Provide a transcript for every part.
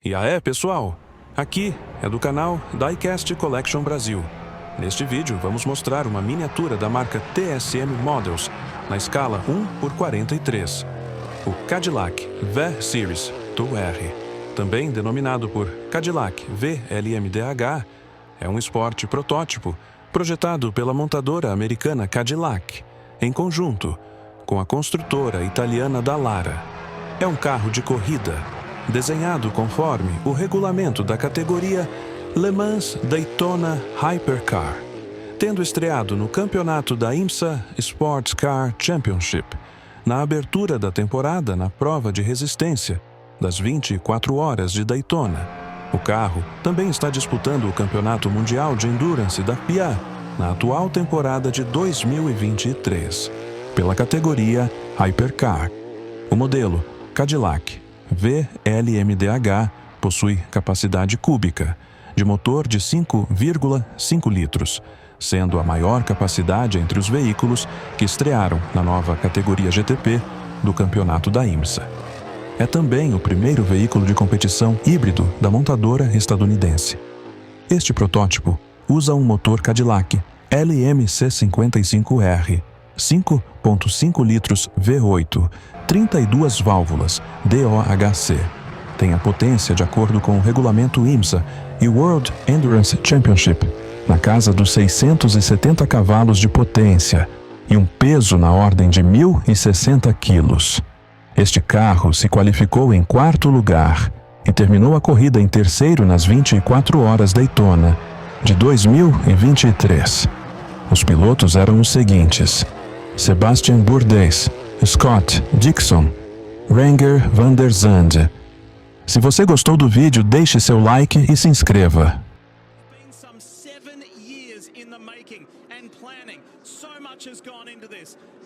E aí, pessoal? Aqui é do canal Diecast Collection Brasil. Neste vídeo vamos mostrar uma miniatura da marca TSM Models na escala 1:43. O Cadillac V-Series 2R, também denominado por Cadillac V-Lmdh, é um esporte protótipo projetado pela montadora americana Cadillac, em conjunto com a construtora italiana Dallara. É um carro de corrida desenhado conforme o regulamento da categoria Lmdh Daytona Hypercar, tendo estreado no campeonato da IMSA Sports Car Championship, na abertura da temporada na prova de resistência das 24 horas de Daytona. O carro também está disputando o Campeonato Mundial de Endurance da FIA na atual temporada de 2023, pela categoria Hypercar. O modelo Cadillac V-Lmdh possui capacidade cúbica de motor de 5,5 litros, sendo a maior capacidade entre os veículos que estrearam na nova categoria GTP do campeonato da IMSA. É também o primeiro veículo de competição híbrido da montadora estadunidense. Este protótipo usa um motor Cadillac LMC55R, 5,5 litros V8, 32 válvulas DOHC. Tem a potência de acordo com o regulamento IMSA e World Endurance Championship, na casa dos 670 cavalos de potência e um peso na ordem de 1.060 quilos. Este carro se qualificou em quarto lugar e terminou a corrida em terceiro nas 24 horas Daytona de 2023. Os pilotos eram os seguintes: Sebastian Bourdais, Scott Dixon, Renger van der Zande. Se você gostou do vídeo, deixe seu like e se inscreva.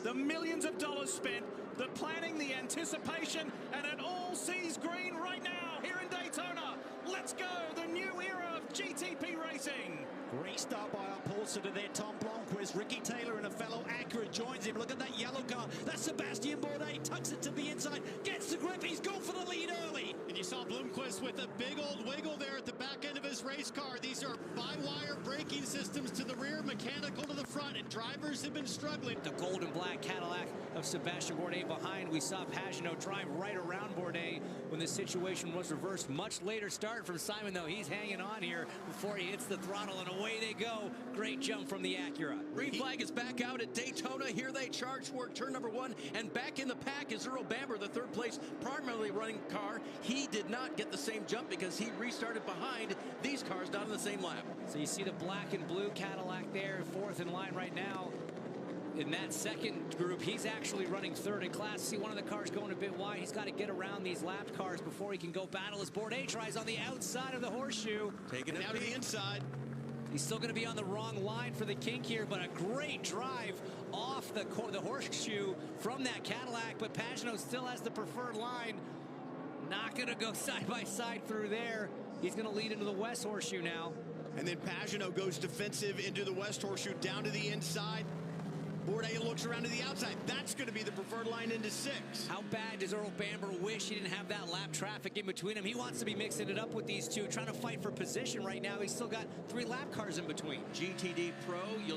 The millions of dollars spent, the planning, the anticipation, and it all sees green right now here in Daytona. Let's go, the new era of GTP racing. Great start by our Paulson to there, Tom Blomqvist. Ricky Taylor and a fellow Acura joins him. Look at that yellow car. That's Sebastian Bourdais, tucks it to the inside, gets the grip, he's gone for the lead early. And you saw Blomqvist with a big old wiggle there at the back end of his race car. These are by-wire braking systems to the rear, mechanical to the front, and drivers have been struggling. The gold and black Cadillac of Sebastian Bourdais behind. We saw Pagenaud drive right around Bourdais when the situation was reversed. Much later start from Simon, though. He's hanging on here before he hits the throttle, and away they go. Great jump from the Acura. Green flag is back out at Daytona. Here they charge for turn number one, and back in the pack is Earl Bamber, the third place primarily running car. He did not get the same jump because he restarted behind these cars down in the same lap. So you see the black and blue Cadillac there, fourth in line right now. In that second group, he's actually running third in class. See one of the cars going a bit wide. He's got to get around these lapped cars before he can go battle as Bourdais tries on the outside of the horseshoe. Taking it out to the inside. He's still going to be on the wrong line for the kink here, but a great drive off the horseshoe from that Cadillac, but Pagenaud still has the preferred line. Not going to go side by side through there. He's going to lead into the west horseshoe now. And then Pagenaud goes defensive into the west horseshoe, down to the inside. Bourdais looks around to the outside. That's going to be the preferred line into six. How bad does Earl Bamber wish he didn't have that lap traffic in between him? He wants to be mixing it up with these two, trying to fight for position right now. He's still got 3 lap cars in between. GTD Pro, you'll